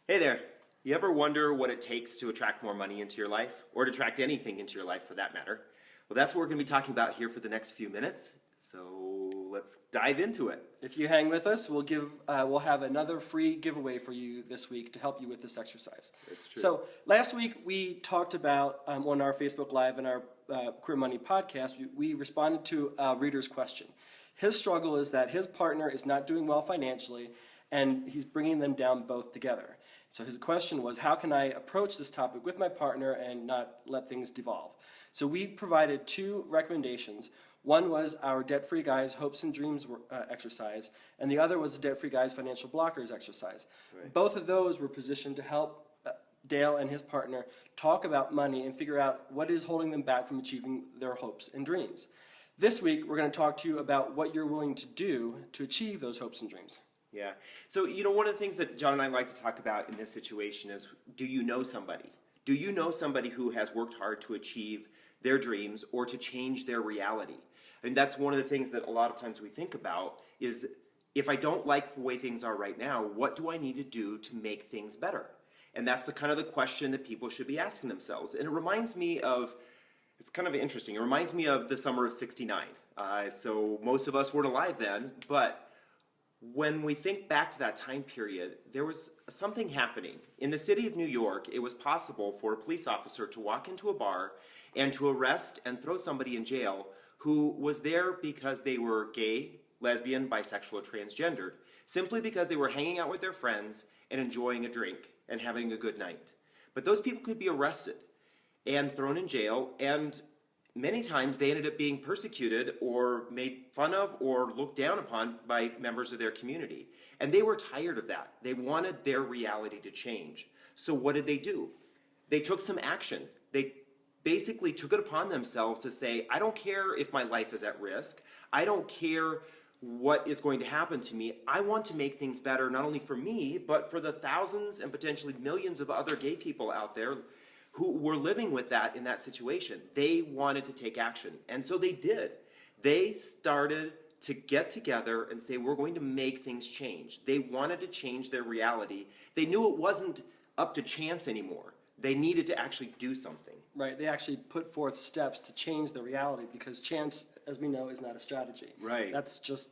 Hey there. You ever wonder what it takes to attract more money into your life, or to attract anything into your life for that matter? Well, that's what we're going to be talking about here for the next few minutes. So let's dive into it. If you hang with us, we'll have another free giveaway for you this week to help you with this exercise. It's true. So last week we talked about on our Facebook Live and our Career Money podcast, we responded to a reader's question. His struggle is that his partner is not doing well financially, and he's bringing them down both together. So his question was, how can I approach this topic with my partner and not let things devolve? So we provided two recommendations. One was our Debt-Free Guys Hopes and Dreams exercise, and the other was the Debt-Free Guys Financial Blockers exercise. Right. Both of those were positioned to help Dale and his partner talk about money and figure out what is holding them back from achieving their hopes and dreams. This week, we're going to talk to you about what you're willing to do to achieve those hopes and dreams. Yeah. So, one of the things that John and I like to talk about in this situation is, do you know somebody? Do you know somebody who has worked hard to achieve their dreams or to change their reality? And that's one of the things that a lot of times we think about is, if I don't like the way things are right now, what do I need to do to make things better? And that's the kind of the question that people should be asking themselves. And it reminds me of, it's kind of interesting, it reminds me of the summer of '69. So most of us weren't alive then, but when we think back to that time period, there was something happening. In the city of New York, it was possible for a police officer to walk into a bar and to arrest and throw somebody in jail who was there because they were gay, lesbian, bisexual, or transgendered, simply because they were hanging out with their friends and enjoying a drink and having a good night. But those people could be arrested and thrown in jail, and many times they ended up being persecuted or made fun of or looked down upon by members of their community. And they were tired of that. They wanted their reality to change. So what did they do? They took some action. They basically took it upon themselves to say, I don't care if my life is at risk. I don't care what is going to happen to me. I want to make things better, not only for me, but for the thousands and potentially millions of other gay people out there who were living with that in that situation. They wanted to take action, and so they did. They started to get together and say, we're going to make things change. They wanted to change their reality. They knew it wasn't up to chance anymore. They needed to actually do something. Right, they actually put forth steps to change the reality, because chance, as we know, is not a strategy. Right. That's just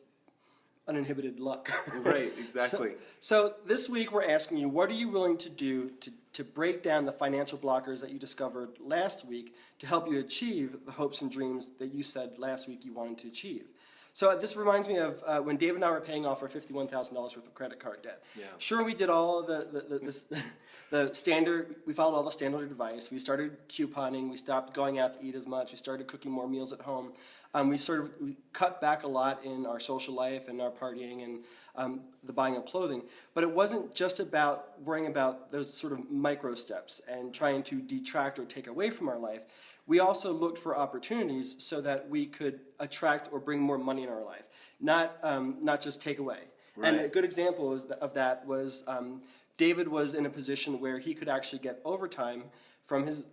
uninhibited luck. Right, exactly. So this week we're asking you, what are you willing to do to break down the financial blockers that you discovered last week to help you achieve the hopes and dreams that you said last week you wanted to achieve? So this reminds me of when Dave and I were paying off our $51,000 worth of credit card debt. Yeah. Sure, we did all the standard, we followed all the standard advice. We started couponing, we stopped going out to eat as much, we started cooking more meals at home. We cut back a lot in our social life and our partying and the buying of clothing. But it wasn't just about worrying about those sort of micro steps and trying to detract or take away from our life. We also looked for opportunities so that we could attract or bring more money in our life, not just take away. Right. And a good example of that was David was in a position where he could actually get overtime from his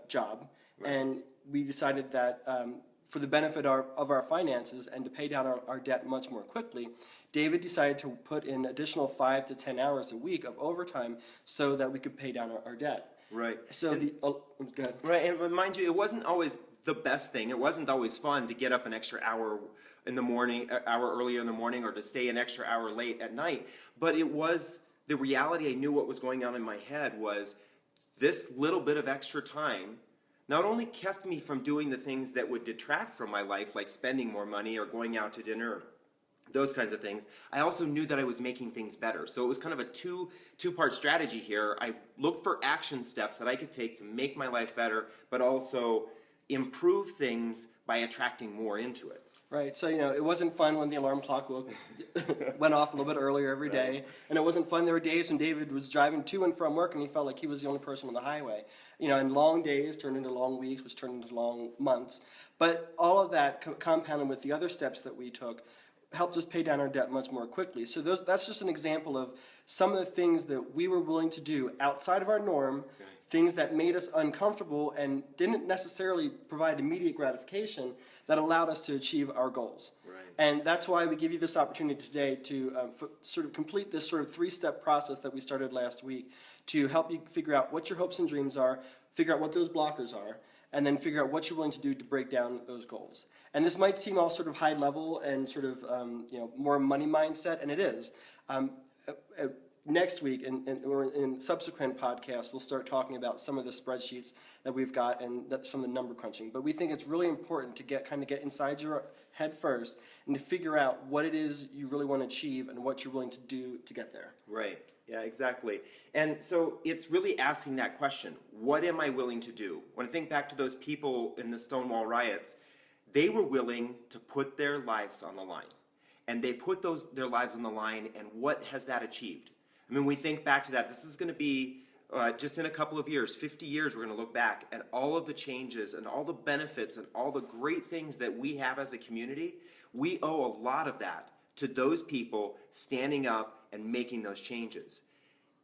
job, right. And we decided that for the benefit of our finances and to pay down our debt much more quickly, David decided to put in additional 5 to 10 hours a week of overtime so that we could pay down our debt. Right. So go ahead. Right, and mind you, it wasn't always the best thing. It wasn't always fun to get up an extra hour in the morning, hour earlier in the morning, or to stay an extra hour late at night. But it was the reality. I knew what was going on in my head was this little bit of extra time not only kept me from doing the things that would detract from my life, like spending more money or going out to dinner, those kinds of things. I also knew that I was making things better. So it was kind of a two-part strategy here. I looked for action steps that I could take to make my life better, but also improve things by attracting more into it. Right, so it wasn't fun when the alarm clock went off a little bit earlier every day, and it wasn't fun. There were days when David was driving to and from work and he felt like he was the only person on the highway. And long days turned into long weeks, which turned into long months. But all of that compounded with the other steps that we took helped us pay down our debt much more quickly. So that's just an example of some of the things that we were willing to do outside of our norm, things that made us uncomfortable and didn't necessarily provide immediate gratification that allowed us to achieve our goals. Right. And that's why we give you this opportunity today to sort of complete this sort of 3-step process that we started last week to help you figure out what your hopes and dreams are, figure out what those blockers are, and then figure out what you're willing to do to break down those goals. And this might seem all sort of high level and sort of more money mindset, and it is. Next week or in subsequent podcasts, we'll start talking about some of the spreadsheets that we've got and some of the number crunching. But we think it's really important to get inside your head first and to figure out what it is you really want to achieve and what you're willing to do to get there. Right. Yeah, exactly. And so it's really asking that question, what am I willing to do? When I think back to those people in the Stonewall riots, they were willing to put their lives on the line. And they put their lives on the line, and what has that achieved? I mean, we think back to that. This is going to be just in a couple of years, 50 years, we're going to look back at all of the changes and all the benefits and all the great things that we have as a community. We owe a lot of that to those people standing up and making those changes.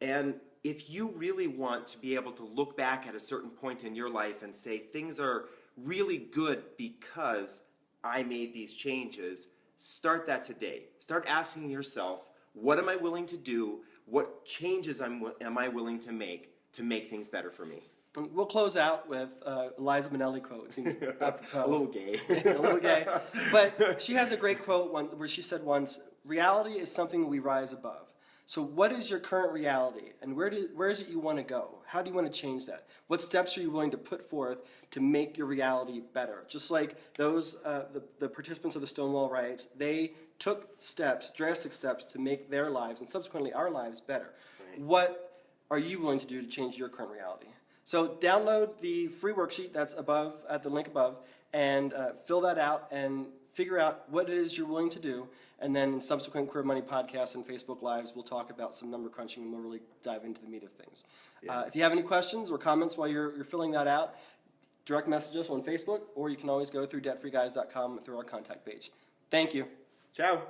And if you really want to be able to look back at a certain point in your life and say things are really good because I made these changes, start that today. Start asking yourself, what am I willing to do? What changes am I willing to make things better for me? And we'll close out with Liza Minnelli quote. A little gay. A little gay. But she has a great quote where she said once, reality is something we rise above. So what is your current reality, and where is it you want to go? How do you want to change that? What steps are you willing to put forth to make your reality better? Just like those, the participants of the Stonewall riots, they took steps, drastic steps, to make their lives, and subsequently our lives, better. Right. What are you willing to do to change your current reality? So download the free worksheet that's above, at the link above, and fill that out and figure out what it is you're willing to do, and then in subsequent Queer Money podcasts and Facebook Lives, we'll talk about some number crunching, and we'll really dive into the meat of things. Yeah. If you have any questions or comments while you're filling that out, direct message us on Facebook, or you can always go through debtfreeguys.com through our contact page. Thank you. Ciao.